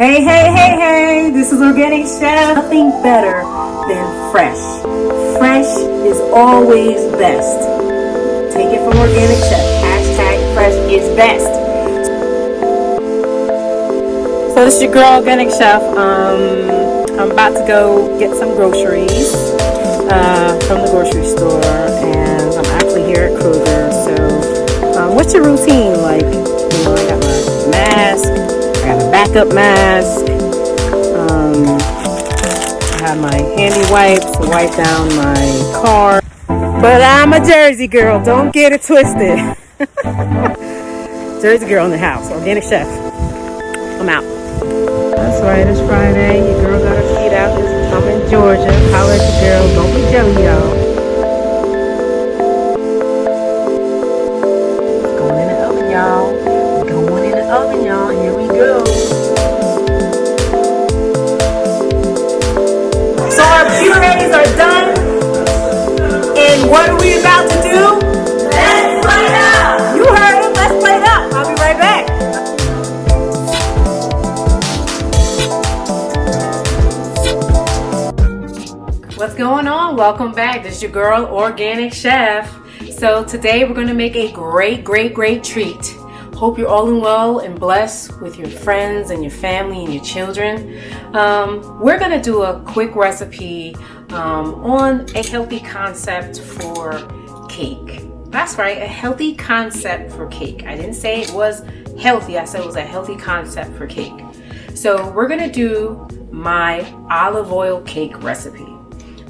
Hey, hey, hey, hey, this is Organic Chef. Nothing better than fresh. Fresh is always best. Take it from Organic Chef. Hashtag fresh is best. So this is your girl, Organic Chef. I'm about to go get some groceries from the grocery store, and I'm actually here at Kroger. So what's your routine? Like, I got my mask. I got a backup mask. I have my handy wipes to wipe down my car. But I'm a Jersey girl. Don't get it twisted. Jersey girl in the house. Organic Chef. I'm out. That's right. It's Friday. Your girl got her feet out. I'm in Georgia. Holla at your girl. Don't be jelly, y'all. Going in the oven, y'all. Going in the oven, y'all. Here we go. So our purees are done. And what are we about to do? Let's play it up. You heard him. Let's play it up. I'll be right back. What's going on? Welcome back. This is your girl, Organic Chef. So today we're going to make a great treat. Hope you're all in well and blessed with your friends and your family and your children. We're going to do a quick recipe on a healthy concept for cake. That's right, a healthy concept for cake. I didn't say it was healthy. I said it was a healthy concept for cake. So we're going to do my olive oil cake recipe.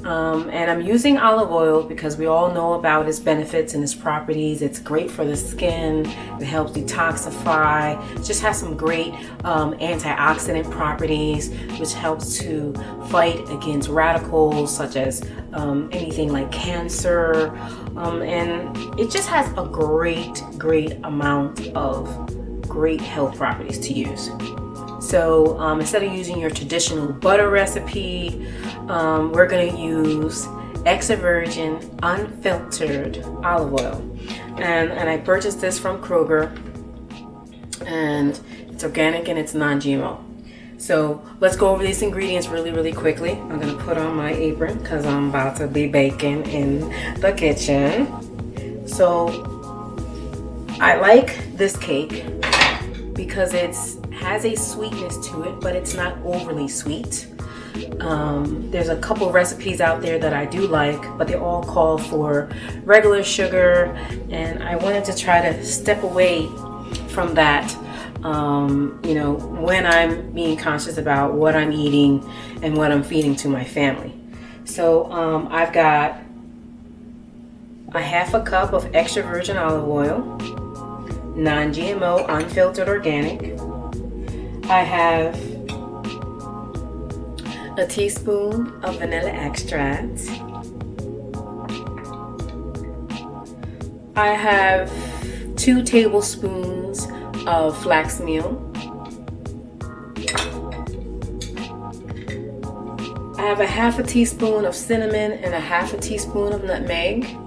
And I'm using olive oil because we all know about its benefits and its properties. It's great for the skin. It helps detoxify. It just has some great antioxidant properties, which helps to fight against radicals such as anything like cancer. And it just has a great amount of great health properties to use. So instead of using your traditional butter recipe, we're going to use extra virgin unfiltered olive oil. And I purchased this from Kroger, and it's organic and it's non-GMO. So let's go over these ingredients really quickly. I'm going to put on my apron because I'm about to be baking in the kitchen. So I like this cake because it has a sweetness to it, but it's not overly sweet. There's a couple recipes out there that I do like, but they all call for regular sugar, and I wanted to try to step away from that, when I'm being conscious about what I'm eating and what I'm feeding to my family. So I've got a half a cup of extra virgin olive oil, non-GMO, unfiltered organic. I have a teaspoon of vanilla extract. I have 2 tablespoons of flax meal. I have a half a teaspoon of cinnamon and a half a teaspoon of nutmeg.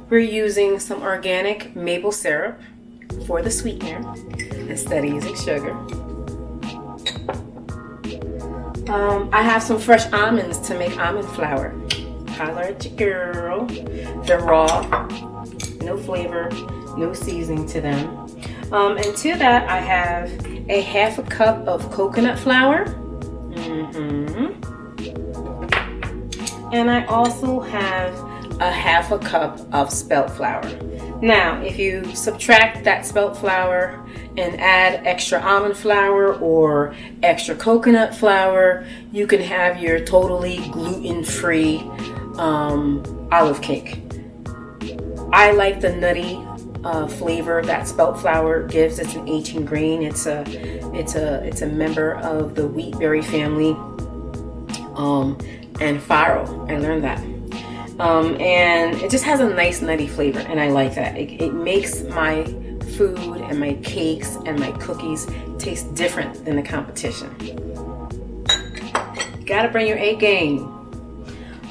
We're using some organic maple syrup for the sweetener instead of using sugar. I have some fresh almonds to make almond flour. Holler at your girl. They're raw, no flavor, no seasoning to them. And to that I have a half a cup of coconut flour. And I also have a half a cup of spelt flour. Now, if you subtract that spelt flour and add extra almond flour or extra coconut flour, you can have your totally gluten-free olive cake. I like the nutty flavor that spelt flour gives. It's an 18 grain. It's a member of the wheatberry family, and farro. I learned that. And it just has a nice nutty flavor, and I like that. It makes my food and my cakes and my cookies taste different than the competition. You gotta bring your A game.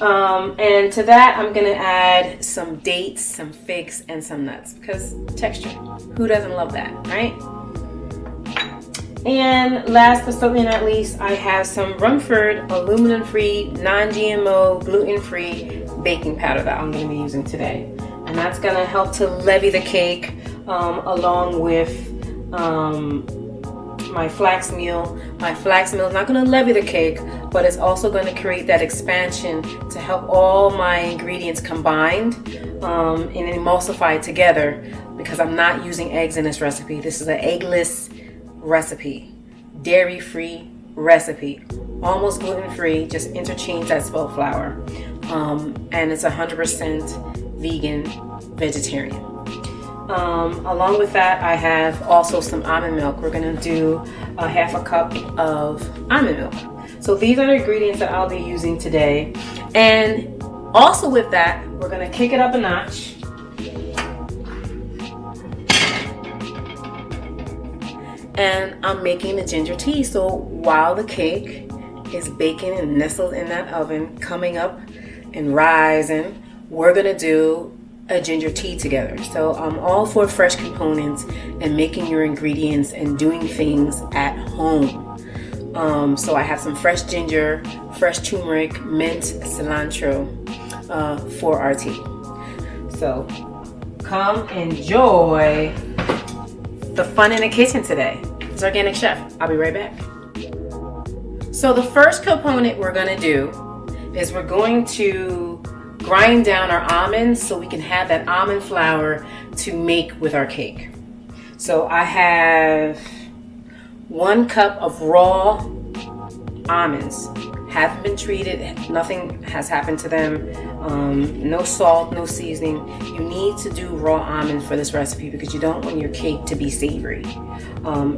And to that, I'm gonna add some dates, some figs, and some nuts, because texture. Who doesn't love that, right? And last but certainly not least, I have some Rumford aluminum-free, non-GMO, gluten-free baking powder that I'm gonna be using today. And that's gonna help to levy the cake along with my flax meal. My flax meal is not going to levy the cake, but it's also going to create that expansion to help all my ingredients combined and emulsify together, because I'm not using eggs in this recipe. This is an eggless recipe, dairy-free recipe, almost gluten-free, just interchange that spelt flour. And it's 100% vegan, vegetarian. Along with that, I have also some almond milk. We're going to do a half a cup of almond milk. So these are the ingredients that I'll be using today. And also with that, we're going to kick it up a notch. And I'm making the ginger tea. So while the cake is baking and nestled in that oven, coming up and rising, we're going to do a ginger tea together. So I'm all for fresh components and making your ingredients and doing things at home. So I have some fresh ginger, fresh turmeric, mint, cilantro for our tea. So come enjoy the fun in the kitchen today. It's Organic Chef. I'll be right back. So the first component we're going to do is we're going to grind down our almonds so we can have that almond flour to make with our cake. So I have 1 cup of raw almonds. Haven't been treated, nothing has happened to them. No salt, no seasoning. You need to do raw almonds for this recipe because you don't want your cake to be savory.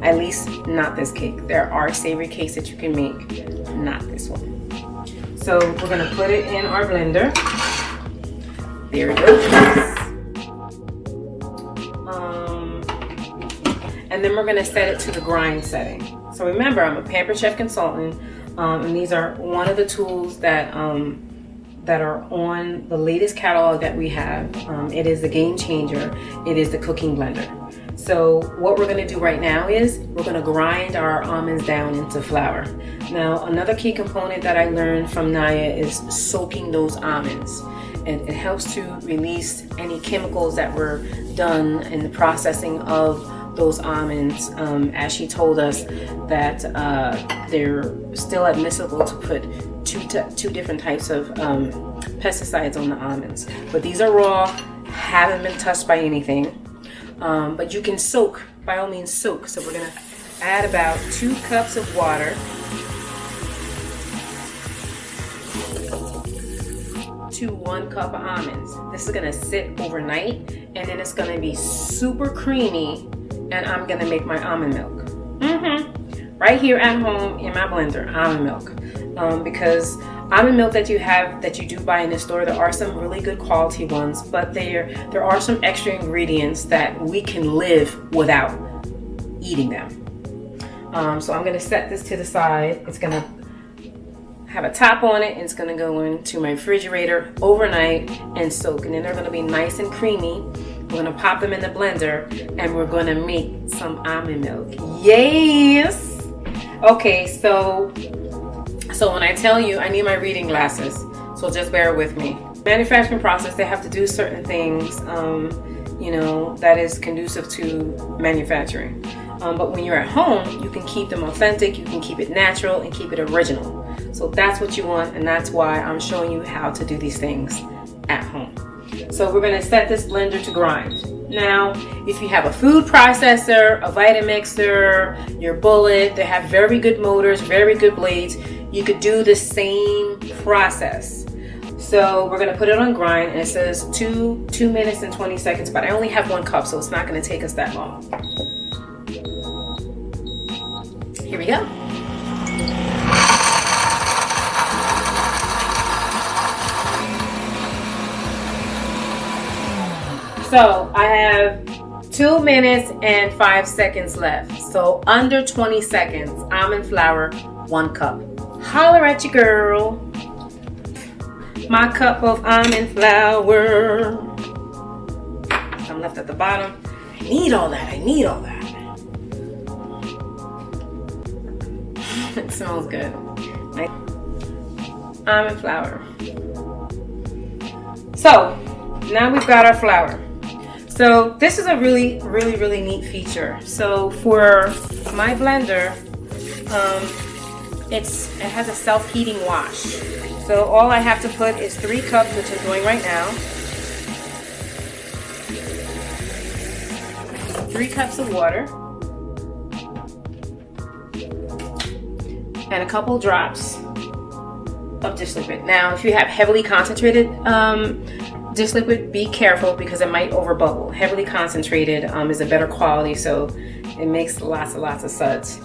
At least not this cake. There are savory cakes that you can make, not this one. So we're gonna put it in our blender. There it goes. And then we're going to set it to the grind setting. So remember, I'm a Pampered Chef consultant, and these are one of the tools that that are on the latest catalog that we have. It is the game changer. It is the cooking blender. So what we're going to do right now is we're going to grind our almonds down into flour. Now, another key component that I learned from Naya is soaking those almonds. And it helps to release any chemicals that were done in the processing of those almonds. As she told us that they're still admissible to put two different types of pesticides on the almonds. But these are raw, haven't been touched by anything. But you can soak, by all means soak. So we're gonna add about 2 cups of water to 1 cup of almonds. This is gonna sit overnight, and then it's gonna be super creamy, and I'm gonna make my almond milk. Right here at home in my blender, almond milk. Because almond milk that you do buy in the store, there are some really good quality ones, but there are some extra ingredients that we can live without eating them. So I'm gonna set this to the side. It's gonna have a top on it, and it's going to go into my refrigerator overnight and soak, and then they're going to be nice and creamy. We're going to pop them in the blender, and we're going to make some almond milk. Yes! Okay, so when I tell you I need my reading glasses, so just bear with me. Manufacturing process, they have to do certain things that is conducive to manufacturing. But when you're at home, you can keep them authentic, you can keep it natural, and keep it original. So that's what you want, and that's why I'm showing you how to do these things at home. So we're going to set this blender to grind. Now, if you have a food processor, a Vitamixer, your Bullet, they have very good motors, very good blades. You could do the same process. So we're going to put it on grind, and it says 2 minutes and 20 seconds, but I only have 1 cup, so it's not going to take us that long. Here we go. So I have 2 minutes and 5 seconds left. So under 20 seconds, almond flour, 1 cup. Holler at your girl. my cup of almond flour. Some left at the bottom. I need all that. I need all that. It smells good. Nice. Almond flour. So now we've got our flour. So this is a really neat feature. So for my blender, it has a self-heating wash. So all I have to put is 3 cups, which I'm doing right now. 3 cups of water. And a couple drops of dish liquid. Now, if you have heavily concentrated dish liquid, be careful because it might over bubble. Heavily concentrated is a better quality, so it makes lots of suds.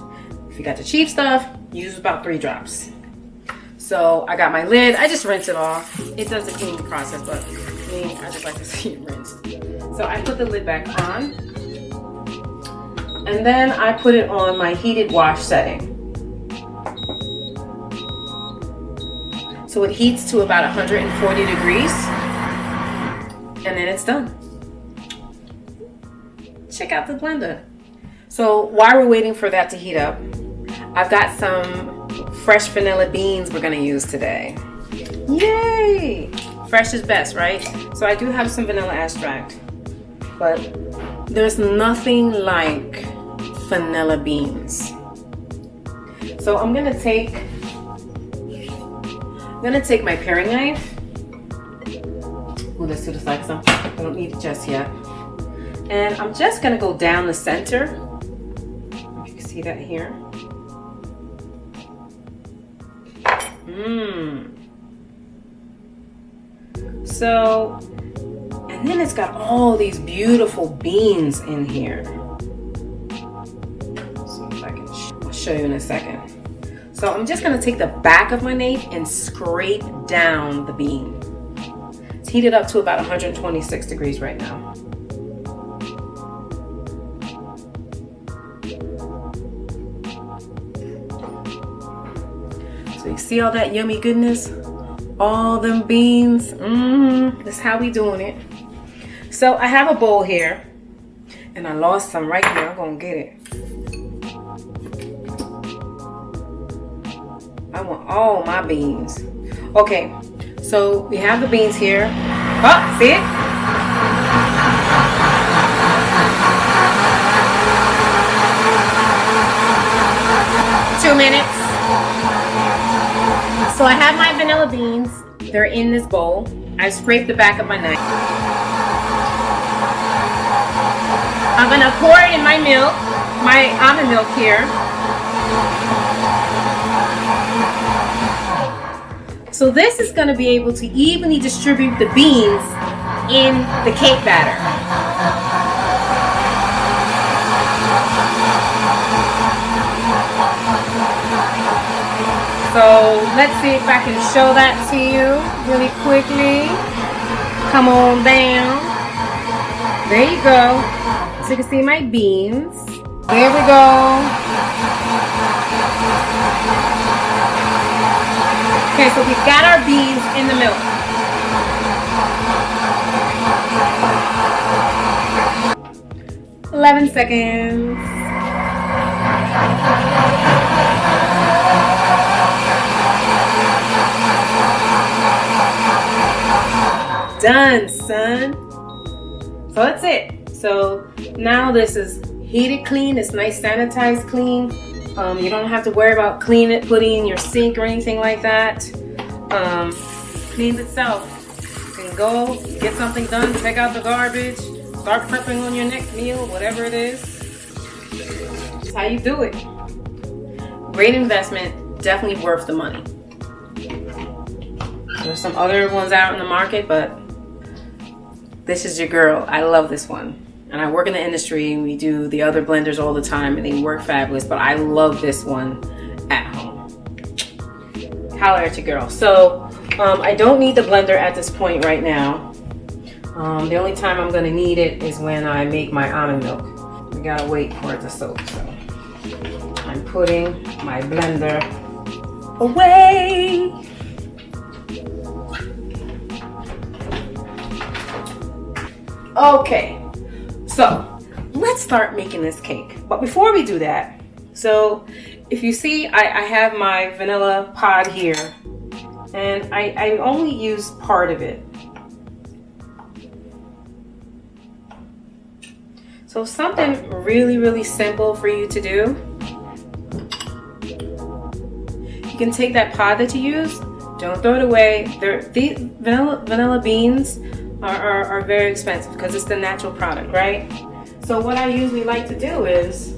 If you got the cheap stuff, use about 3 drops. So I got my lid. I just rinse it off. It does the cleaning process, but me, I just like to see it rinsed. So I put the lid back on, and then I put it on my heated wash setting. So it heats to about 140 degrees, and then it's done. Check out the blender. So while we're waiting for that to heat up, I've got some fresh vanilla beans we're gonna use today. Yay! Fresh is best, right? So I do have some vanilla extract, but there's nothing like vanilla beans. So I'm gonna take my paring knife. Move this to the side because I don't need it just yet. And I'm just gonna go down the center. If you can see that here. So, and then it's got all these beautiful beans in here. So if I can, I'll show you in a second. So I'm just gonna take the back of my knife and scrape down the bean. It's heated up to about 126 degrees right now. So you see all that yummy goodness? All them beans. That's how we doing it. So I have a bowl here, and I lost some right here. I'm gonna get it. I want all my beans. Okay, so we have the beans here. Oh, see it? Two minutes. So I have my vanilla beans. They're in this bowl. I scraped the back of my knife. I'm gonna pour it in my milk, my almond milk here. So this is gonna be able to evenly distribute the beans in the cake batter. So let's see if I can show that to you really quickly. Come on down. There you go. So you can see my beans. There we go. Okay, so we've got our beans in the milk. "11 seconds. Done, son. So that's it. So now this is heated clean. It's nice sanitized clean. You don't have to worry about putting it in your sink or anything like that. Cleans itself. You can go get something done, take out the garbage, start prepping on your next meal, whatever it is. That's how you do it. Great investment, definitely worth the money. There's some other ones out in the market, but this is your girl. I love this one. And I work in the industry, and we do the other blenders all the time, and they work fabulous, but I love this one at home. Holler at your girl. So I don't need the blender at this point right now. The only time I'm gonna need it is when I make my almond milk. We gotta wait for it to soak. So I'm putting my blender away. Okay, so let's start making this cake. But before we do that, so if you see, I have my vanilla pod here, and I only use part of it. So something really, really simple for you to do. You can take that pod that you use, don't throw it away. These vanilla beans are very expensive because it's the natural product, right? So what I usually like to do is,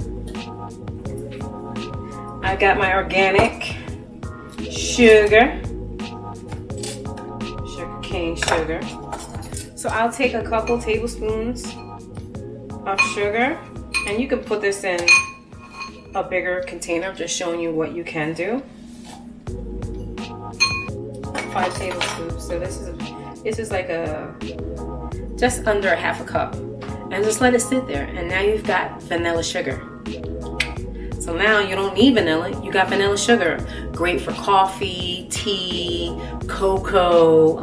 I got my organic sugar cane sugar. So I'll take a couple tablespoons of sugar, and you can put this in a bigger container. I'm just showing you what you can do. 5 tablespoons. So this is like just under a half a cup, and just let it sit there. And now you've got vanilla sugar. So now you don't need vanilla, you got vanilla sugar. Great for coffee, tea, cocoa,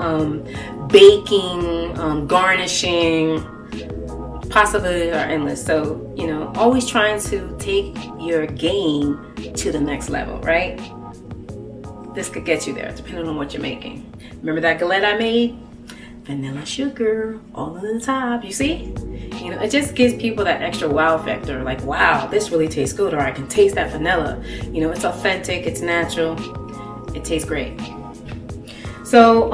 baking, garnishing. Possibilities are endless. So, you know, always trying to take your game to the next level, right? This could get you there depending on what you're making. Remember that galette I made? Vanilla sugar all on the top, you see? You know, it just gives people that extra wow factor, like, wow, this really tastes good, or I can taste that vanilla. You know, it's authentic, it's natural, it tastes great. So,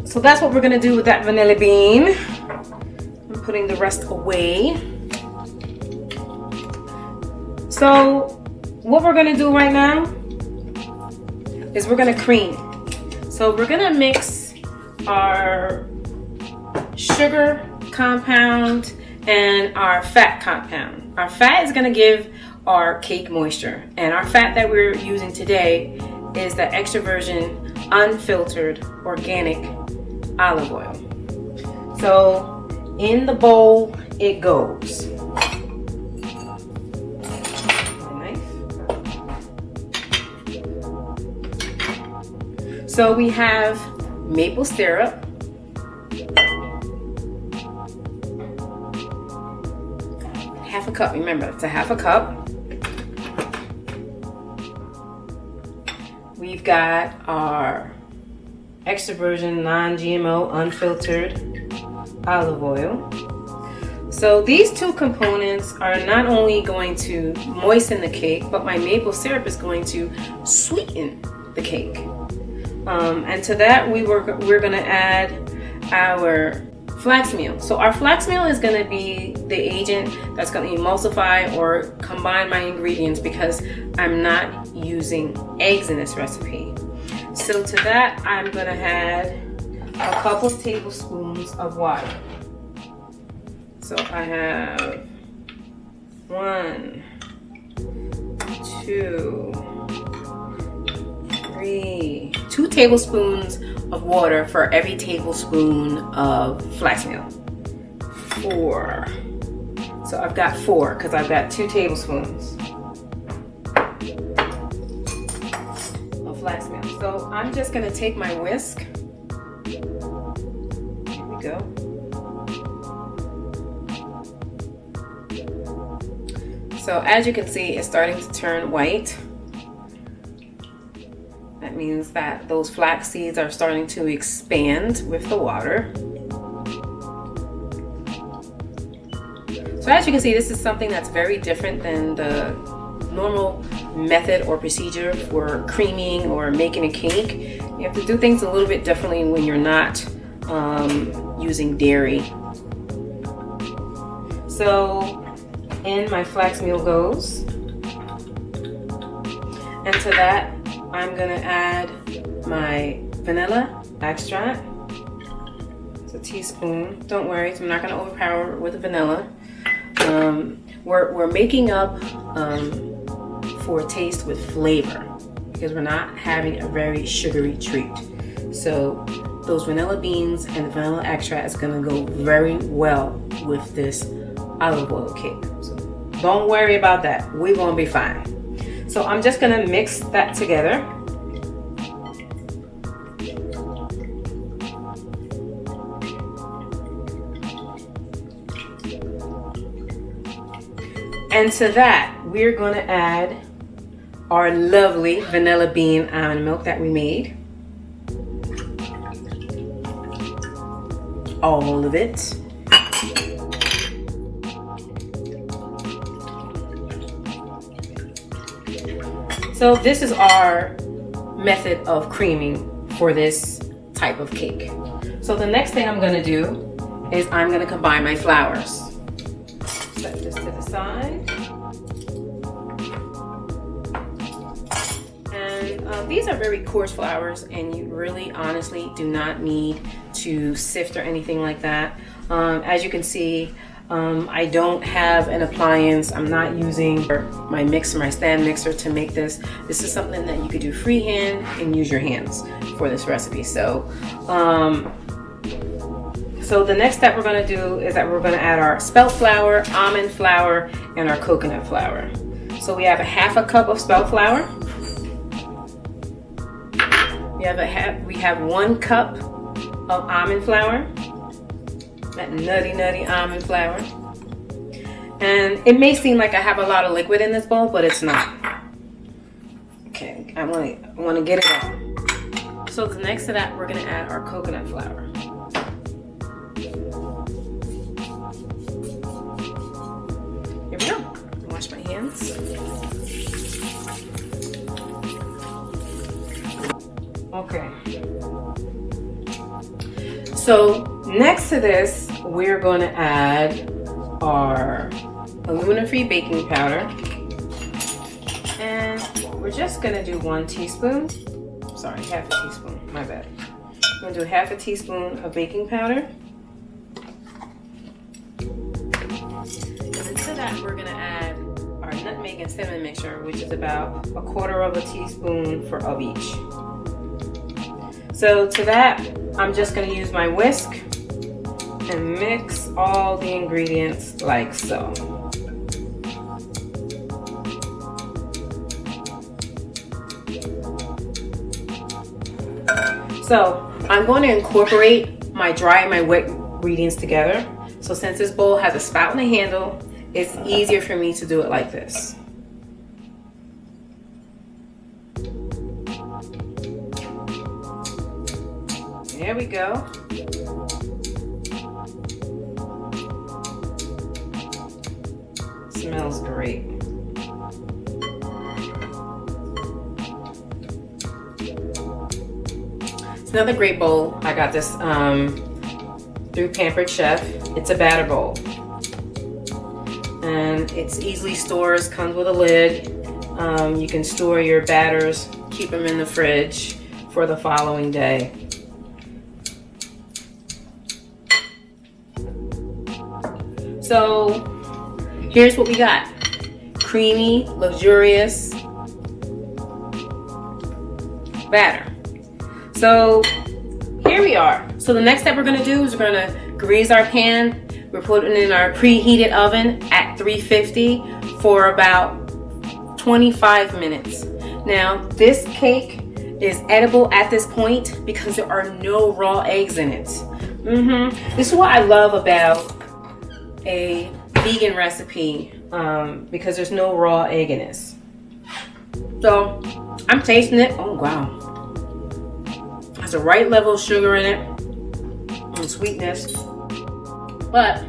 so that's what we're gonna do with that vanilla bean. I'm putting the rest away. So, what we're gonna do right now is we're gonna cream. So we're gonna mix our sugar compound and our fat compound. Our fat is going to give our cake moisture, and our fat that we're using today is the extra virgin unfiltered organic olive oil. So in the bowl it goes. So we have maple syrup, half a cup, remember it's a half a cup. We've got our extra virgin non-GMO unfiltered olive oil. So these two components are not only going to moisten the cake, but my maple syrup is going to sweeten the cake. And to that we're going to add our flax meal. So our flax meal is going to be the agent that's going to emulsify or combine my ingredients, because I'm not using eggs in this recipe. So to that I'm going to add a couple tablespoons of water. So I have 1, 2, 3, 2 tablespoons of water for every tablespoon of flax meal. 4. So I've got 4 because I've got 2 tablespoons of flax meal. So I'm just going to take my whisk. Here we go. So as you can see, it's starting to turn white. That means that those flax seeds are starting to expand with the water. So as you can see, this is something that's very different than the normal method or procedure for creaming or making a cake. You have to do things a little bit differently when you're not using dairy. So in my flax meal goes, and to that I'm gonna add my vanilla extract. It's a teaspoon. Don't worry, I'm not gonna overpower it with the vanilla. We're making up for taste with flavor, because we're not having a very sugary treat. So those vanilla beans and the vanilla extract is gonna go very well with this olive oil cake. So don't worry about that. We're gonna be fine. So I'm just gonna mix that together. And to that, we're going to add our lovely vanilla bean almond milk that we made. All of it. So this is our method of creaming for this type of cake. So the next thing I'm going to do is I'm going to combine my flours. Set this to the side. And these are very coarse flours, and you really honestly do not need to sift or anything like that. As you can see, I don't have an appliance. I'm not using my mixer, my stand mixer to make this. This is something that you could do freehand and use your hands for this recipe. So the next step we're going to do is that we're going to add our spelt flour, almond flour, and our coconut flour. So we have a half a cup of spelt flour. We have 1 cup of almond flour. That nutty almond flour. And it may seem like I have a lot of liquid in this bowl, but it's not. Okay, I want to get it out. So next to that, we're going to add our coconut flour. Here we go. Wash my hands. Okay. So next to this, we're going to add our aluminum-free baking powder. And we're just going to do 1 teaspoon. Sorry, half a teaspoon. My bad. I'm going to do half a teaspoon of baking powder. And to that, we're going to add our nutmeg and cinnamon mixture, which is about 1/4 teaspoon of each. So to that, I'm just going to use my whisk and mix all the ingredients like so. So I'm going to incorporate my dry and my wet ingredients together. So since this bowl has a spout and a handle, it's easier for me to do it like this. There we go. Smells great. It's another great bowl. I got this through Pampered Chef. It's a batter bowl. And it's easily stores, comes with a lid. You can store your batters, keep them in the fridge for the following day. So here's what we got. Creamy, luxurious batter. So here we are. So the next step we're going to do is we're going to grease our pan. We're putting it in our preheated oven at 350 for about 25 minutes. Now this cake is edible at this point because there are no raw eggs in it. This is what I love about a vegan recipe, because there's no raw egg in this. So I'm tasting it. Oh wow, has the right level of sugar in it and sweetness, but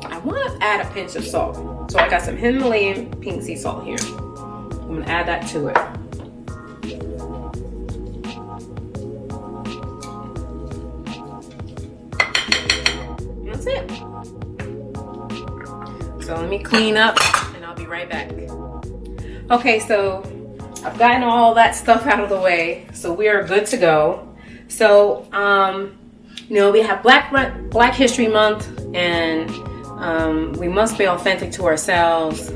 I want to add a pinch of salt. So I got some Himalayan pink sea salt here. I'm gonna add that to it. That's it. So let me clean up and I'll be right back. Okay, so I've gotten all that stuff out of the way, so we are good to go. So, you know, we have Black History Month, and we must be authentic to ourselves,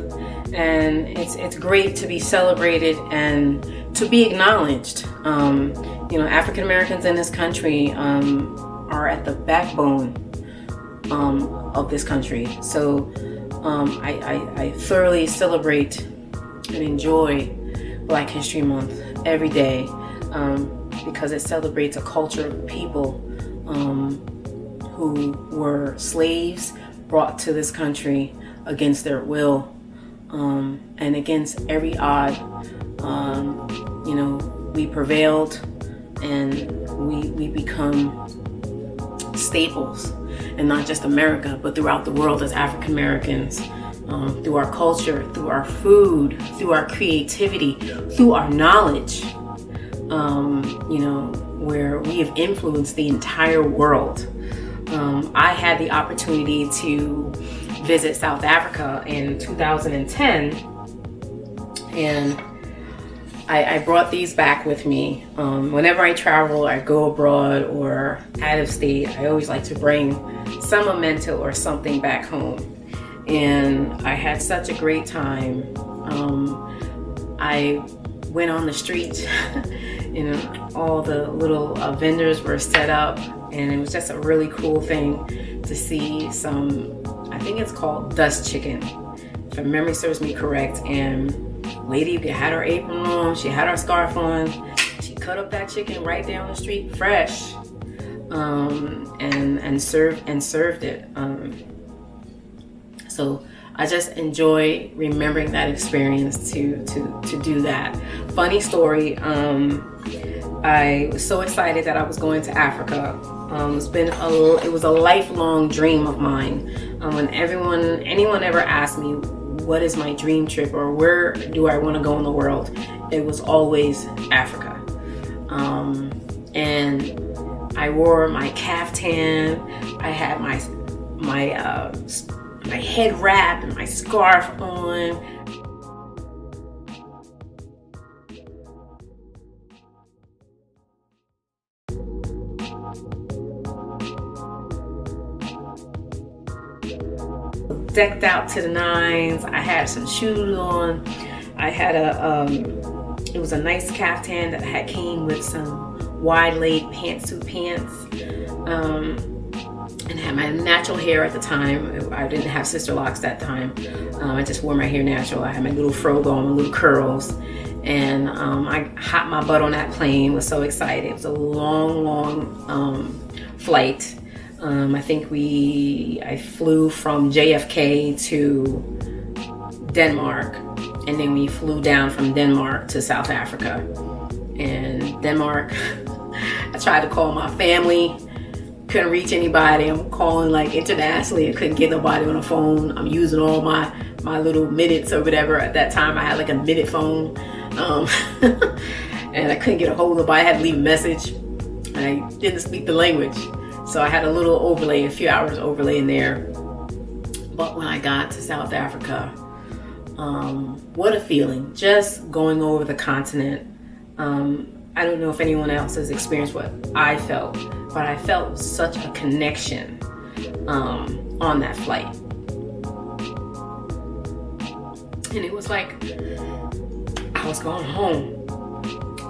and it's great to be celebrated and to be acknowledged. You know, African Americans in this country are at the backbone of this country. So I thoroughly celebrate and enjoy Black History Month every day, because it celebrates a culture of people who were slaves brought to this country against their will, and against every odd, we prevailed, and we become staples, and not just America, but throughout the world as African Americans, through our culture, through our food, through our creativity, through our knowledge, where we have influenced the entire world. I had the opportunity to visit South Africa in 2010, and I brought these back with me. Whenever I travel, I go abroad or out of state, I always like to bring some memento or something back home. And I had such a great time. I went on the street, all the little vendors were set up, and it was just a really cool thing to see some, I think it's called dust chicken, if my memory serves me correct. And lady had her apron on, she had her scarf on, she cut up that chicken right down the street, fresh, and served it. So I just enjoy remembering that experience to do that. Funny story, I was so excited that I was going to Africa. It was a lifelong dream of mine. When anyone ever asked me, what is my dream trip, or where do I want to go in the world, it was always Africa. And I wore my caftan, I had my head wrap and my scarf on. Decked out to the nines. I had some shoes on. I had it was a nice caftan that came with some wide leg pantsuit pants, and had my natural hair at the time. I didn't have sister locks that time. I just wore my hair natural. I had my little fro going, my little curls, and I hopped my butt on that plane. Was so excited. It was a long flight. I think I flew from JFK to Denmark, and then we flew down from Denmark to South Africa. And Denmark, I tried to call my family, couldn't reach anybody. I'm calling like internationally, I couldn't get nobody on the phone. I'm using all my little minutes or whatever. At that time I had like a minute phone, and I couldn't get a hold of nobody. I had to leave a message, and I didn't speak the language. So I had a little overlay, a few hours overlay in there. But when I got to South Africa, what a feeling, just going over the continent. I don't know if anyone else has experienced what I felt, but I felt such a connection on that flight. And it was like I was going home.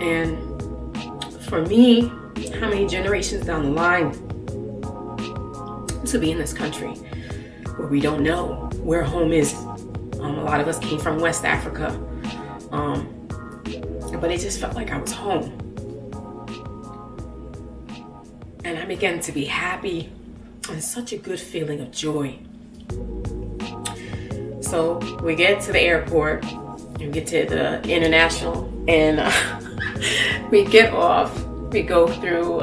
And for me, how many generations down the line to be in this country where we don't know where home is. A lot of us came from West Africa, but it just felt like I was home. And I began to be happy, and such a good feeling of joy. So we get to the airport, and we get to the international, and we get off. We go through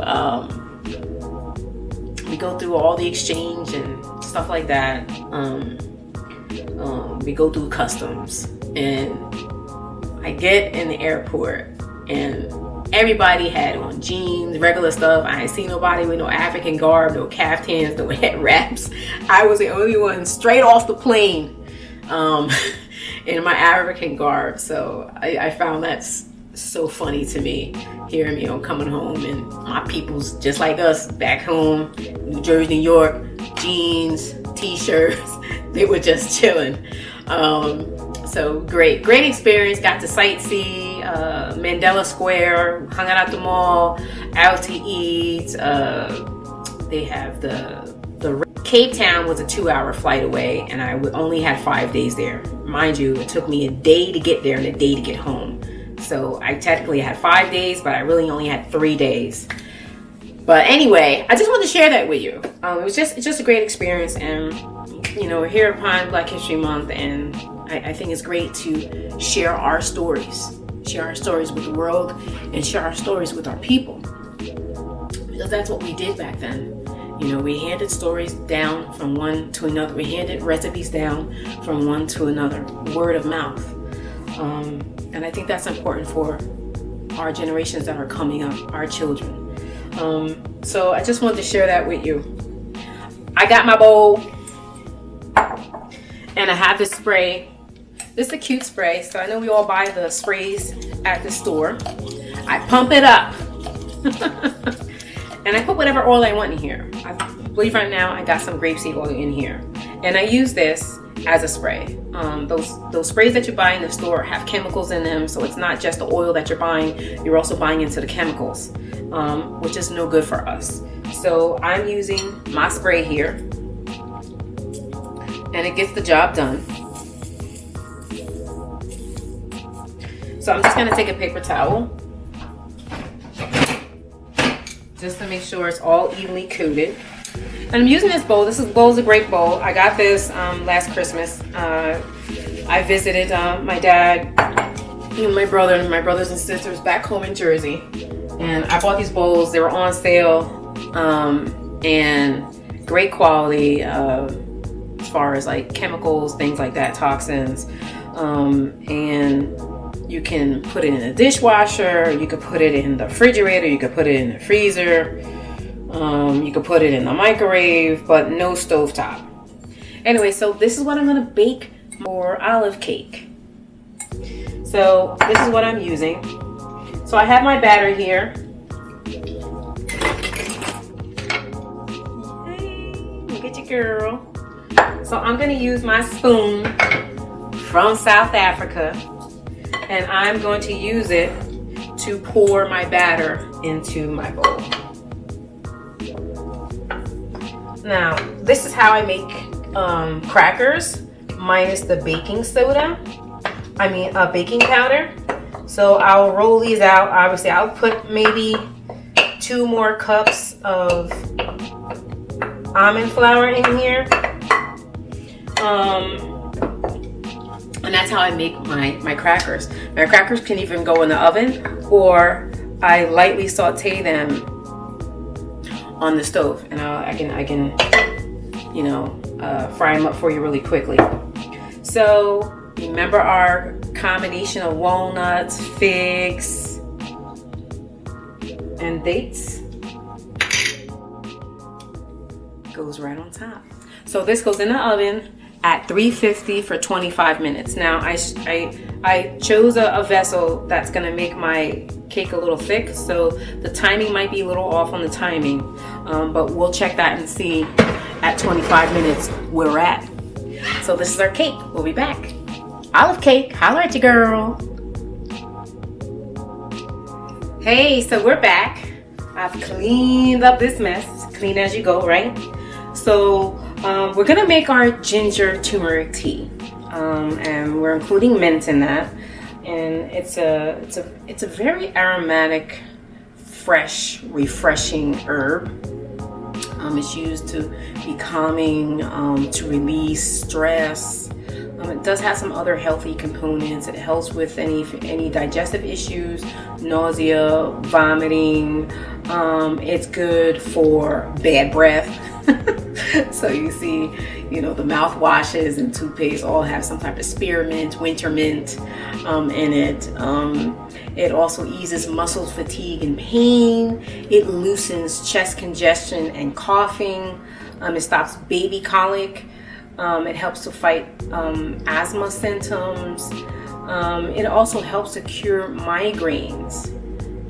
all the exchange and stuff like that. We go through customs, and I get in the airport, and everybody had on jeans, regular stuff. I ain't seen nobody with no African garb, no caftans, no head wraps. I was the only one straight off the plane in my African garb. So I found that so funny to me, hearing coming home, and my people's just like us back home, New Jersey, New York, jeans, t-shirts. They were just chilling. So great experience. Got to sightsee Mandela Square, hung out at the mall, out to eat. They have the Cape Town was a 2-hour flight away, and I only had 5 days there. Mind you, it took me a day to get there and a day to get home. So I technically had 5 days, but I really only had 3 days. But anyway, I just wanted to share that with you. It's just a great experience, and we're here upon Black History Month, and I think it's great to share our stories with the world, and share our stories with our people, because that's what we did back then. You know, we handed stories down from one to another. We handed recipes down from one to another, word of mouth. And I think that's important for our generations that are coming up, our children. So I just wanted to share that with you. I got my bowl, and I have this spray. This is a cute spray, so I know we all buy the sprays at the store. I pump it up. And I put whatever oil I want in here. I believe right now I got some grapeseed oil in here. And I use this as a spray. Those sprays that you buy in the store have chemicals in them, so it's not just the oil that you're buying, you're also buying into the chemicals, which is no good for us. So I'm using my spray here, and it gets the job done. So I'm just gonna take a paper towel, just to make sure it's all evenly coated. And I'm using this bowl. This bowl is a great bowl. I got this last Christmas. I visited my dad, my brother, and my brothers and sisters back home in Jersey. And I bought these bowls. They were on sale, and great quality as far as like chemicals, things like that, toxins. And you can put it in a dishwasher, you could put it in the refrigerator, you could put it in the freezer, you could put it in the microwave, but no stovetop. Anyway, so this is what I'm gonna bake for olive cake. So this is what I'm using. So I have my batter here. Hey, look at you, girl. So I'm gonna use my spoon from South Africa, and I'm going to use it to pour my batter into my bowl. Now, this is how I make crackers minus the baking powder. So I'll roll these out. Obviously, I'll put maybe 2 more cups of almond flour in here. And that's how I make my crackers. My crackers can even go in the oven, or I lightly saute them on the stove, and I can fry them up for you really quickly. So remember our combination of walnuts, figs, and dates goes right on top. So this goes in the oven at 350 for 25 minutes. Now I chose a vessel that's gonna make my cake a little thick, so the timing might be a little off on the timing, but we'll check that and see at 25 minutes where we're at. So this is our cake. We'll be back. Olive cake, holler at you, girl. Hey, so we're back. I've cleaned up this mess, clean as you go, right? So we're gonna make our ginger turmeric tea, and we're including mint in that. And it's a very aromatic, fresh, refreshing herb. It's used to be calming, to release stress. It does have some other healthy components. It helps with any digestive issues, nausea, vomiting. It's good for bad breath. So you see, the mouthwashes and toothpaste all have some type of spearmint, winter mint in it. It also eases muscle fatigue and pain. It loosens chest congestion and coughing. It stops baby colic. It helps to fight asthma symptoms. It also helps to cure migraines.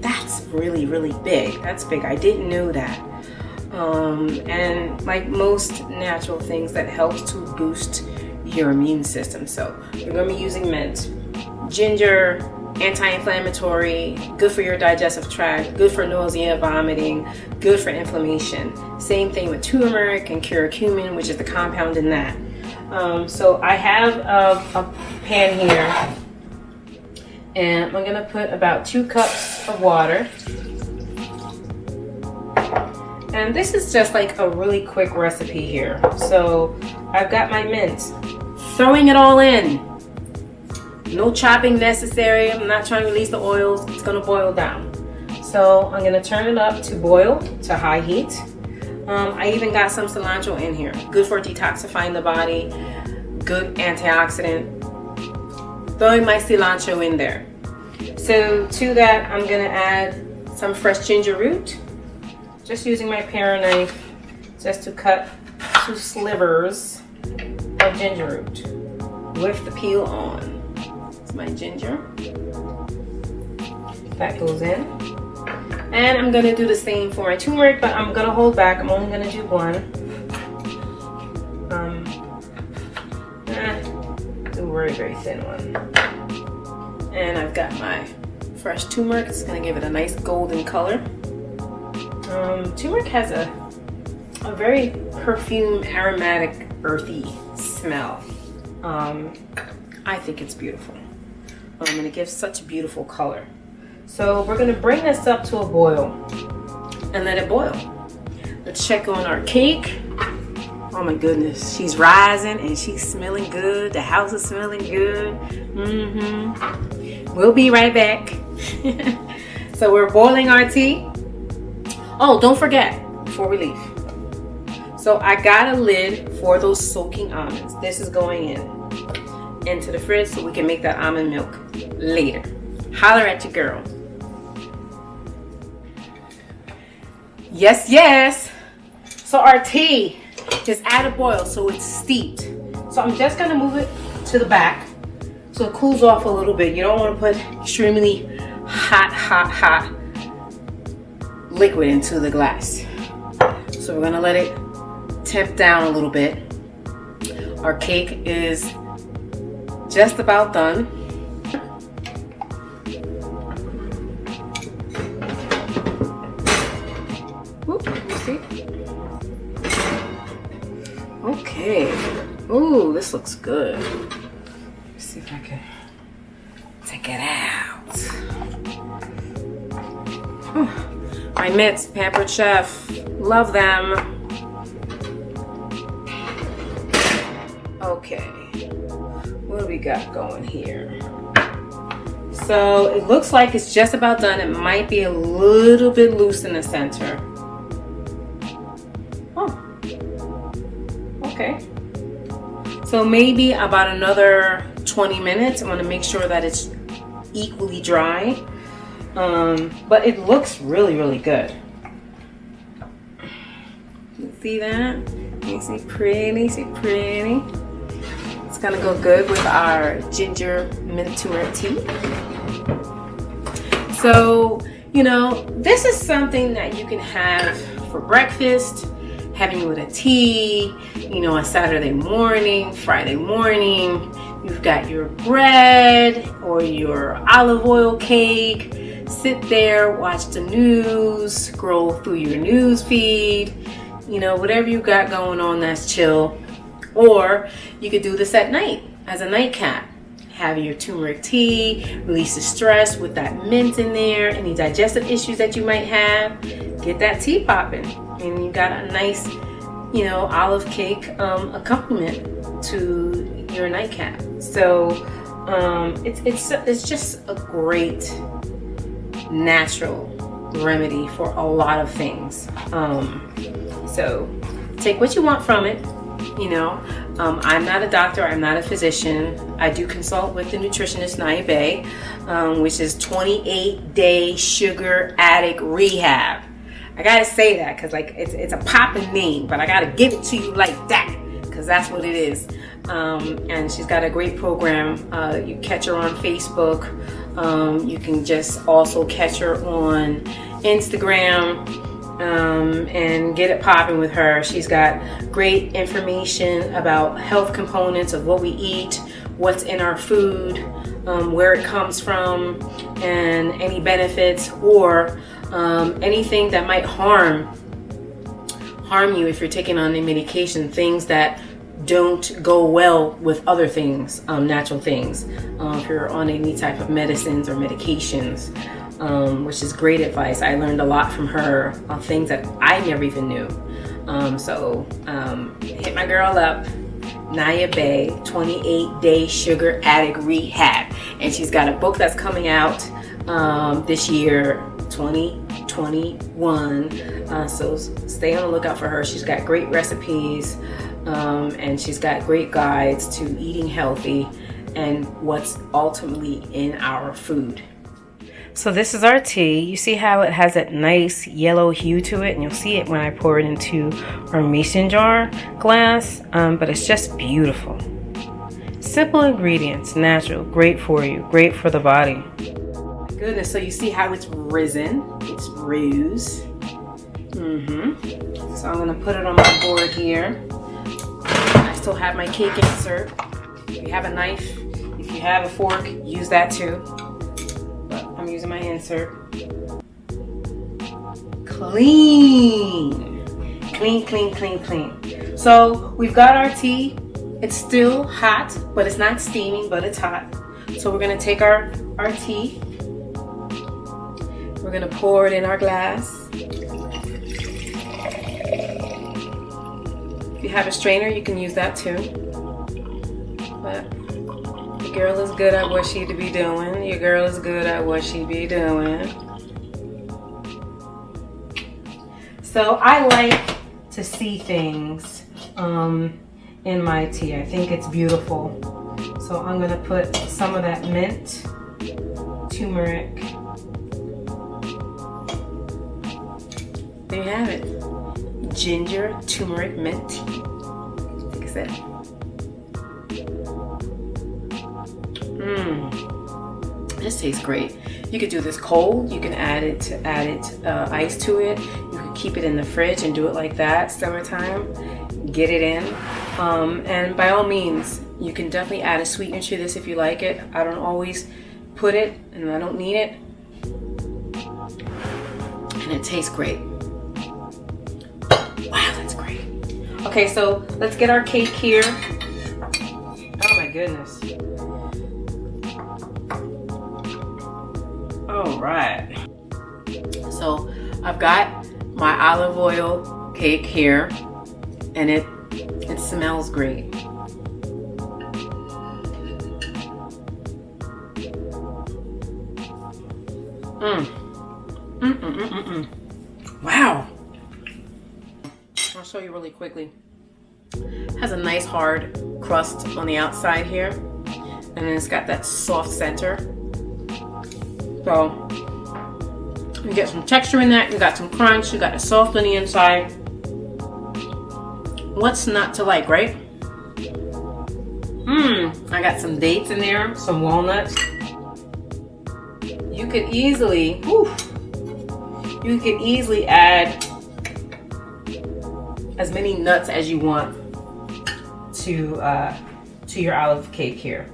That's really, really big. That's big. I didn't know that. And like most natural things, that helps to boost your immune system. So we're going to be using mint. Ginger, anti-inflammatory, good for your digestive tract, good for nausea, vomiting, good for inflammation. Same thing with turmeric and curcumin, which is the compound in that. So I have a pan here, and I'm going to put about 2 cups of water. And this is just like a really quick recipe here. So I've got my mint, throwing it all in. No chopping necessary. I'm not trying to release the oils. It's gonna boil down. So I'm gonna turn it up to boil to high heat. I even got some cilantro in here. Good for detoxifying the body. Good antioxidant. Throwing my cilantro in there. So to that, I'm gonna add some fresh ginger root. Just using my paring knife just to cut 2 slivers of ginger root with the peel on. It's my ginger. That goes in. And I'm gonna do the same for my turmeric, but I'm gonna hold back. I'm only gonna do 1. Do a very, very thin one. And I've got my fresh turmeric. It's gonna give it a nice golden color. Turmeric has a very perfume, aromatic, earthy smell. I think it's beautiful. And it gives such a beautiful color. So we're gonna bring this up to a boil and let it boil. Let's check on our cake. Oh my goodness, she's rising and she's smelling good. The house is smelling good. We'll be right back. So we're boiling our tea. Oh, don't forget, before we leave. So I got a lid for those soaking almonds. This is going into the fridge so we can make that almond milk later. Holler at your girl. Yes, yes. So our tea is at a boil, so it's steeped. So I'm just gonna move it to the back so it cools off a little bit. You don't want to put extremely hot liquid into the glass. So we're gonna let it temp down a little bit. Our cake is just about done. Oop, let me see. Okay. Ooh, this looks good. Let's see if I can take it out. My mitts, Pampered Chef. Love them. Okay. What do we got going here? So it looks like it's just about done. It might be a little bit loose in the center. Oh. Okay. So maybe about another 20 minutes. I want to make sure that it's equally dry. But it looks really, really good. You see that? You see pretty, see pretty. It's gonna go good with our ginger mint turmeric tea. So, you know, this is something that you can have for breakfast, having it with a tea, you know, on Saturday morning, Friday morning. You've got your bread or your olive oil cake. Sit there, watch the news, scroll through your news feed, you know, whatever you got going on that's chill. Or you could do this at night as a nightcap. Have your turmeric tea, release the stress with that mint in there, any digestive issues that you might have. Get that tea popping, and you got a nice, you know, olive cake accompaniment to your nightcap. So it's just a great natural remedy for a lot of things. So take what you want from it. You know, I'm not a doctor, I'm not a physician. I do consult with the nutritionist Nia Bay, which is 28-day sugar addict rehab. I gotta say that because like it's a popping name, but I gotta give it to you like that because that's what it is. And she's got a great program. You catch her on Facebook. You can just also catch her on Instagram. And get it popping with her. She's got great information about health components of what we eat, what's in our food, where it comes from, and any benefits or anything that might harm you if you're taking on a medication, things that don't go well with other things, natural things, if you're on any type of medicines or medications. Which is great advice. I learned a lot from her on things that I never even knew. So hit my girl up, Naya Bay 28-Day Sugar Addict Rehab. And she's got a book that's coming out this year, 2021. So stay on the lookout for her. She's got great recipes and she's got great guides to eating healthy and what's ultimately in our food. So this is our tea. You see how it has that nice yellow hue to it, and you'll see it when I pour it into our mason jar glass, but it's just beautiful. Simple ingredients, natural, great for you, great for the body. Goodness, so you see how it's risen, it's rose. So I'm gonna put it on my board here. I still have my cake insert. If you have a knife, if you have a fork, use that too. I'm using my insert. Clean. Clean, clean, clean, clean. So we've got our tea. It's still hot, but it's not steaming, but it's hot. So we're gonna take our tea. We're gonna pour it in our glass. If you have a strainer, you can use that too. But your girl is good at what she be doing. Your girl is good at what she be doing. So I like to see things in my tea. I think it's beautiful. So I'm gonna put some of that mint, turmeric. There you have it. Ginger, turmeric, mint tea. Take a sip. This tastes great. You could do this cold. You can add ice to it. You can keep it in the fridge and do it like that. Summertime, get it in. And by all means, you can definitely add a sweetener to this if you like it. I don't always put it, and I don't need it. And it tastes great. Wow, that's great. Okay, so let's get our cake here. Oh my goodness. All right. So I've got my olive oil cake here, and it smells great. Wow. I'll show you really quickly. It has a nice hard crust on the outside here, and then it's got that soft center. So you get some texture in that, you got some crunch, you got a soft on the inside. What's not to like, right? I got some dates in there, some walnuts. You could easily, add as many nuts as you want to your olive cake here.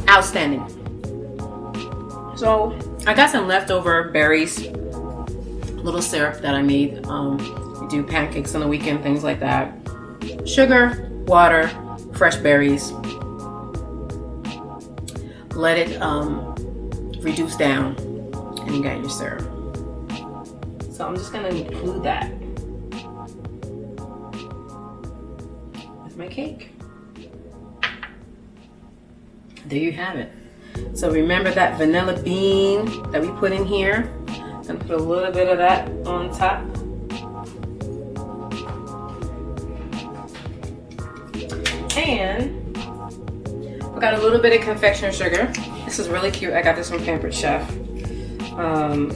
Outstanding. So I got some leftover berries, little syrup that I made. We do pancakes on the weekend, things like that. Sugar, water, fresh berries. Let it reduce down, and you got your syrup. So I'm just gonna include that with my cake. There you have it. So remember that vanilla bean that we put in here? I'm gonna put a little bit of that on top. And I got a little bit of confectioner sugar. This is really cute. I got this from Pampered Chef. And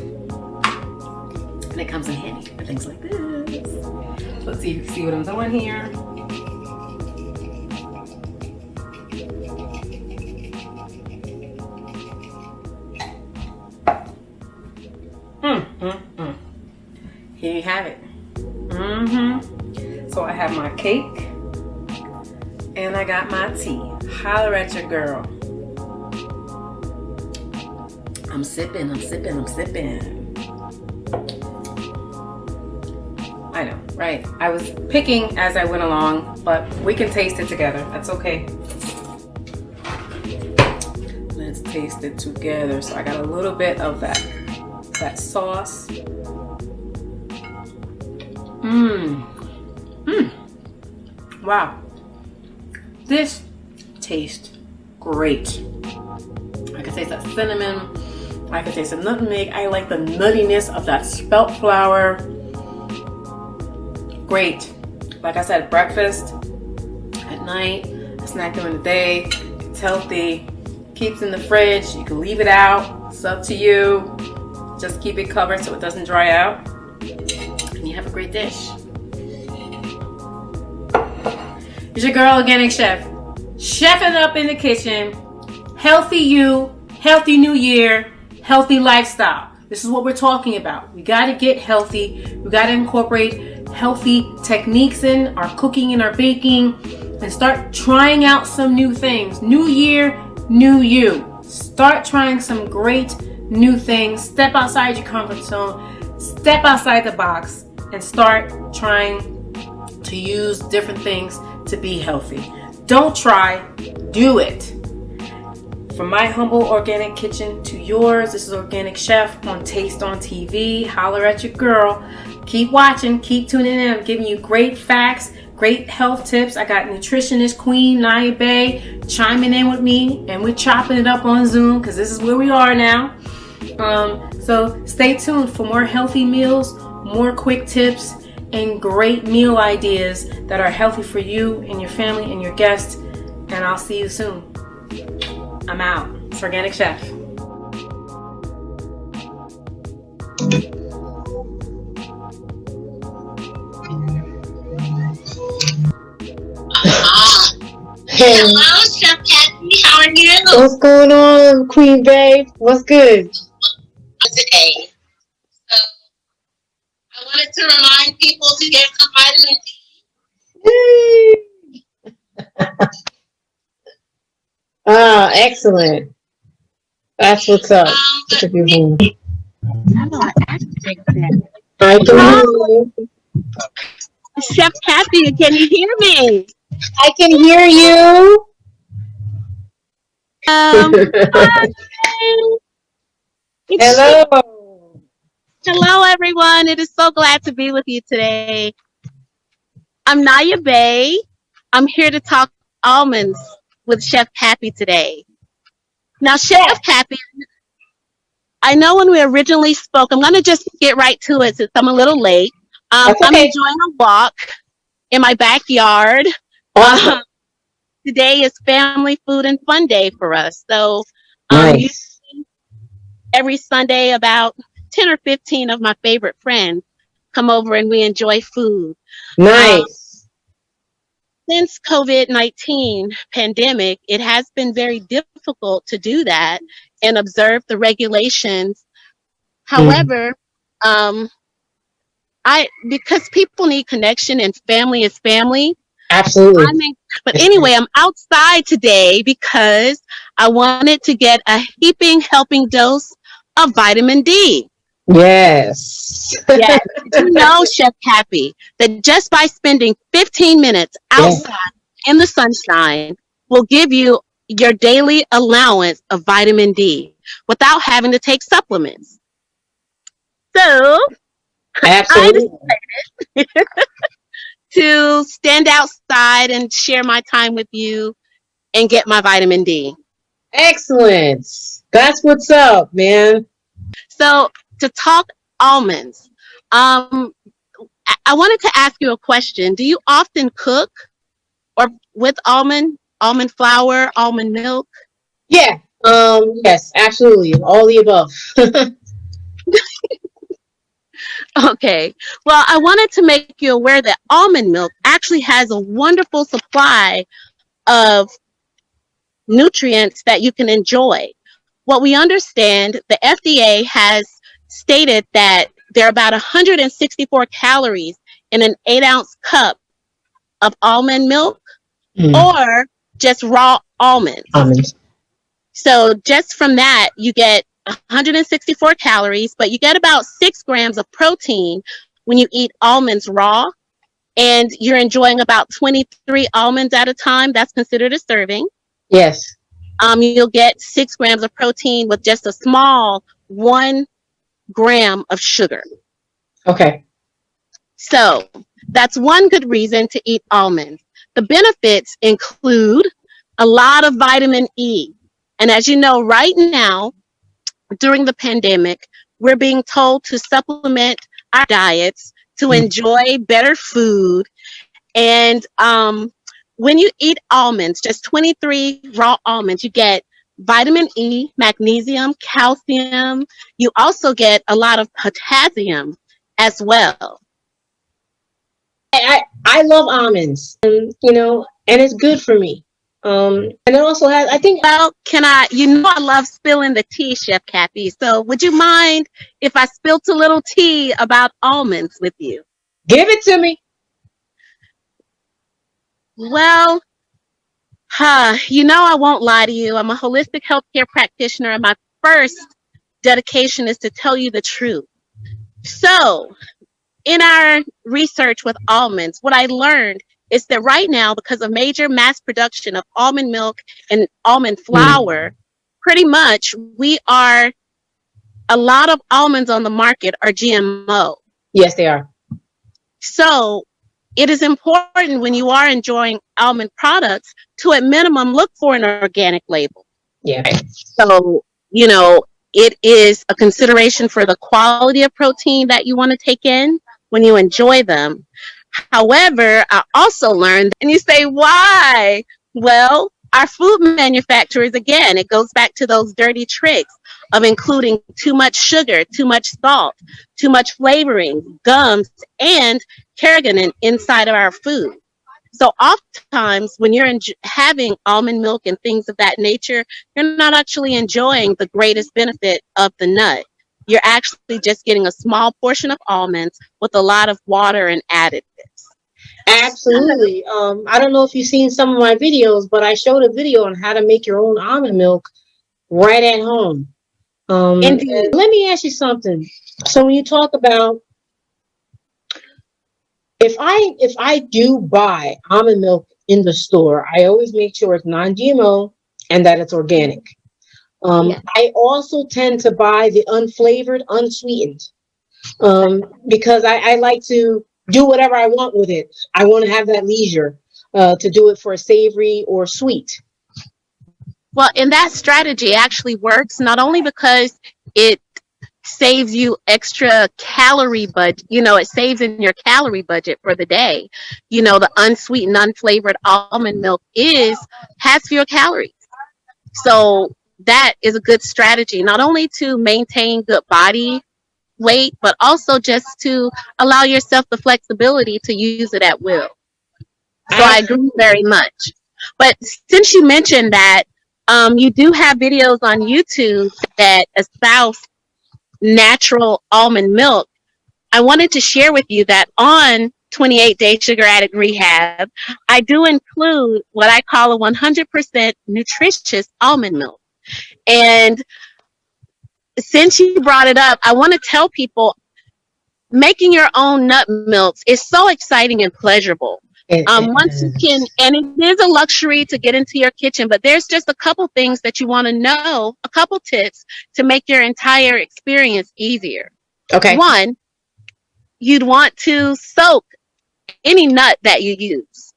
it comes in handy for things like this. Let's see if you can see what I'm doing here. Here you have it. So I have my cake and I got my tea. Holler at your girl. I'm sipping. I know, right? I was picking as I went along, but we can taste it together. That's okay. Let's tasted together. So I got a little bit of that sauce. Wow. This tastes great. I can taste that cinnamon. I can taste the nutmeg. I like the nuttiness of that spelt flour. Great. Like I said, breakfast, at night, a snack during the day. It's healthy. Keeps in the fridge. You can leave it out. It's up to you. Just keep it covered so it doesn't dry out. And you have a great dish. It's your girl, Organic Chef. Chefing up in the kitchen. Healthy you, healthy new year, healthy lifestyle. This is what we're talking about. We got to get healthy. We got to incorporate healthy techniques in our cooking and our baking and start trying out some new things. New year, new you. Start trying some great new things. Step outside your comfort zone. Step outside the box and start trying to use different things to be healthy. Don't try, do it. From my humble organic kitchen to yours, this is Organic Chef on Taste on TV. Holler at your girl. Keep watching, keep tuning in. I'm giving you great facts, great health tips. I got nutritionist Queen Nia Bay chiming in with me, and we're chopping it up on Zoom because this is where we are now. So stay tuned for more healthy meals, more quick tips, and great meal ideas that are healthy for you and your family and your guests. And I'll see you soon. I'm out. It's Organic Chef. Hey. Hello, Chef Kathy. How are you? What's going on, Queen Babe? What's good? Today. So, I wanted to remind people to get some vitamin D. Excellent. That's what's up. I can hear you. Chef Kathy, can you hear me? I can hear you. Hello. Hello, everyone. It is so glad to be with you today. I'm Nia Bay. I'm here to talk almonds with Chef Kathy today. Now, Chef Kathy, I know when we originally spoke, I'm going to just get right to it since I'm a little late. I'm enjoying a walk in my backyard. Awesome. Today is Family Food and Fun Day for us. So Nice. Every Sunday, about 10 or 15 of my favorite friends come over and we enjoy food. Nice. Since COVID-19 pandemic, it has been very difficult to do that and observe the regulations. However, because people need connection and family is family. Absolutely. But anyway, I'm outside today because I wanted to get a helping dose of vitamin D. Yes. Yes. Did you know, Chef Kathy, that just by spending 15 minutes outside in the sunshine will give you your daily allowance of vitamin D without having to take supplements? So, Absolutely. I decided to stand outside and share my time with you and get my vitamin D. Excellent. That's what's up, man. So, to talk almonds, I wanted to ask you a question. Do you often cook or with almond flour, almond milk? Yeah. Yes, absolutely. All the above. Okay. Well, I wanted to make you aware that almond milk actually has a wonderful supply of nutrients that you can enjoy. What we understand, the FDA has stated that there are about 164 calories in an 8-ounce cup of almond milk or just raw almonds. So just from that, you get 164 calories, but you get about 6 grams of protein when you eat almonds raw, and you're enjoying about 23 almonds at a time. That's considered a serving. Yes. you'll get 6 grams of protein with just a small 1 gram of sugar. Okay. So that's one good reason to eat almonds. The benefits include a lot of vitamin E. And as you know, right now, during the pandemic, we're being told to supplement our diets, to enjoy better food. And when you eat almonds, just 23 raw almonds, you get vitamin E, magnesium, calcium. You also get a lot of potassium as well. I love almonds, and it's good for me. And it also has, I think. Well, I love spilling the tea, Chef Kathy. So would you mind if I spilt a little tea about almonds with you? Give it to me. Well, I won't lie to you. I'm a holistic healthcare practitioner, and my first dedication is to tell you the truth. So, in our research with almonds, what I learned is that right now, because of major mass production of almond milk and almond flour, pretty much a lot of almonds on the market are GMO. Yes, they are. So it is important when you are enjoying almond products to at minimum look for an organic label. Yeah. So, it is a consideration for the quality of protein that you want to take in when you enjoy them. However, I also learned, and you say, why? Well, our food manufacturers, again, it goes back to those dirty tricks of including too much sugar, too much salt, too much flavoring, gums, and carrageenan inside of our food. So oftentimes when you're having almond milk and things of that nature, you're not actually enjoying the greatest benefit of the nut. You're actually just getting a small portion of almonds with a lot of water and additives. Absolutely. I don't know if you've seen some of my videos, but I showed a video on how to make your own almond milk right at home. And let me ask you something. So when you talk about, if I do buy almond milk in the store, I always make sure it's non-GMO and that it's organic. I also tend to buy the unflavored, unsweetened, because I like to do whatever I want with it. I want to have that leisure to do it for savory or sweet. Well, and that strategy actually works not only because it saves you extra calorie budget, it saves in your calorie budget for the day. The unsweetened, unflavored almond milk has fewer calories. So that is a good strategy, not only to maintain good body weight, but also just to allow yourself the flexibility to use it at will. So I agree very much. But since you mentioned that, you do have videos on YouTube that espouse natural almond milk, I wanted to share with you that on 28-Day Sugar Addict Rehab, I do include what I call a 100% nutritious almond milk. And since you brought it up, I want to tell people making your own nut milks is so exciting and pleasurable. Once you can, and it is a luxury to get into your kitchen, but there's just a couple things that you want to know, a couple tips to make your entire experience easier. Okay. One, you'd want to soak any nut that you use.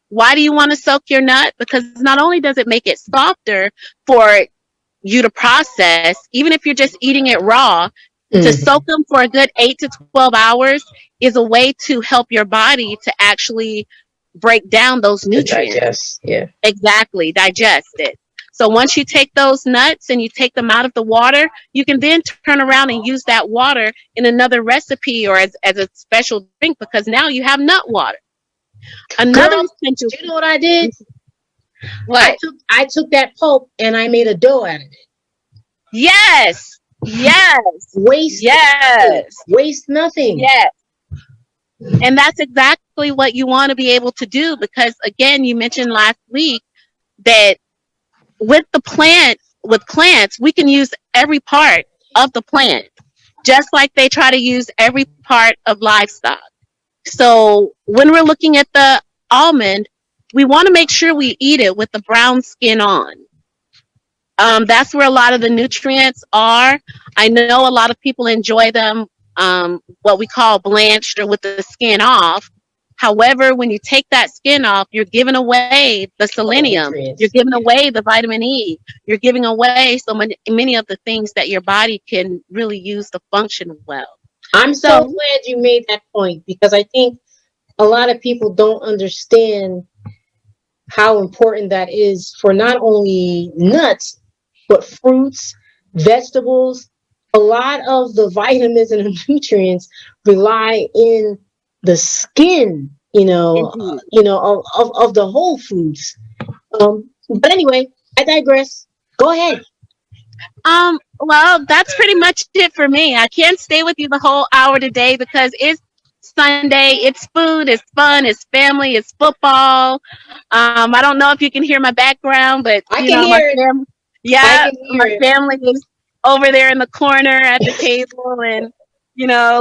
Why do you want to soak your nut? Because not only does it make it softer for you to process, even if you're just eating it raw, to soak them for a good 8 to 12 hours is a way to help your body to actually break down those nutrients. Digest, yeah. Exactly, digest it. So once you take those nuts and you take them out of the water, you can then turn around and use that water in another recipe or as a special drink, because now you have nut water. Another essential. Do you know what I did? What? I took that pulp and I made a dough out of it. Yes. Waste nothing. Yes. And that's exactly what you want to be able to do, because again, you mentioned last week that with plants, we can use every part of the plant, just like they try to use every part of livestock. So when we're looking at the almond, we want to make sure we eat it with the brown skin on. That's where a lot of the nutrients are. I know a lot of people enjoy them, what we call blanched or with the skin off. However, when you take that skin off, you're giving away the selenium, you're Nutrients. giving away the vitamin E, you're giving away so many of the things that your body can really use to function well. I'm so So, glad you made that point because I think a lot of people don't understand how important that is for not only nuts, but fruits, vegetables. A lot of the vitamins and the nutrients rely in the skin, indeed. of the whole foods. But anyway, I digress. Go ahead. Well, that's pretty much it for me. I can't stay with you the whole hour today because it's Sunday, it's food, it's fun, it's family, it's football. I don't know if you can hear my background, but I you can know, hear it. I yeah, can hear my it. family is over there in the corner at the table, and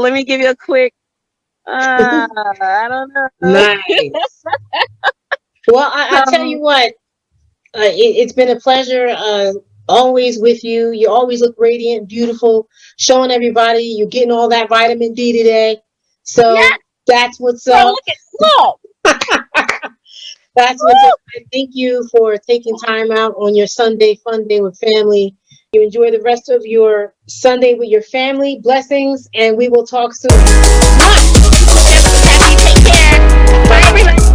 let me give you a quick. I don't know. Nice. Well, I tell So you what, it's been a pleasure always with you. You always look radiant, beautiful, showing everybody you're getting all that vitamin D today. yeah, So that's what's girl, up. look at look. That's what's up. And thank you for taking time out on your Sunday fun day with family. You enjoy the rest of your Sunday with your family. Blessings, and we will talk soon. Woo! Happy, take care. Bye, everybody.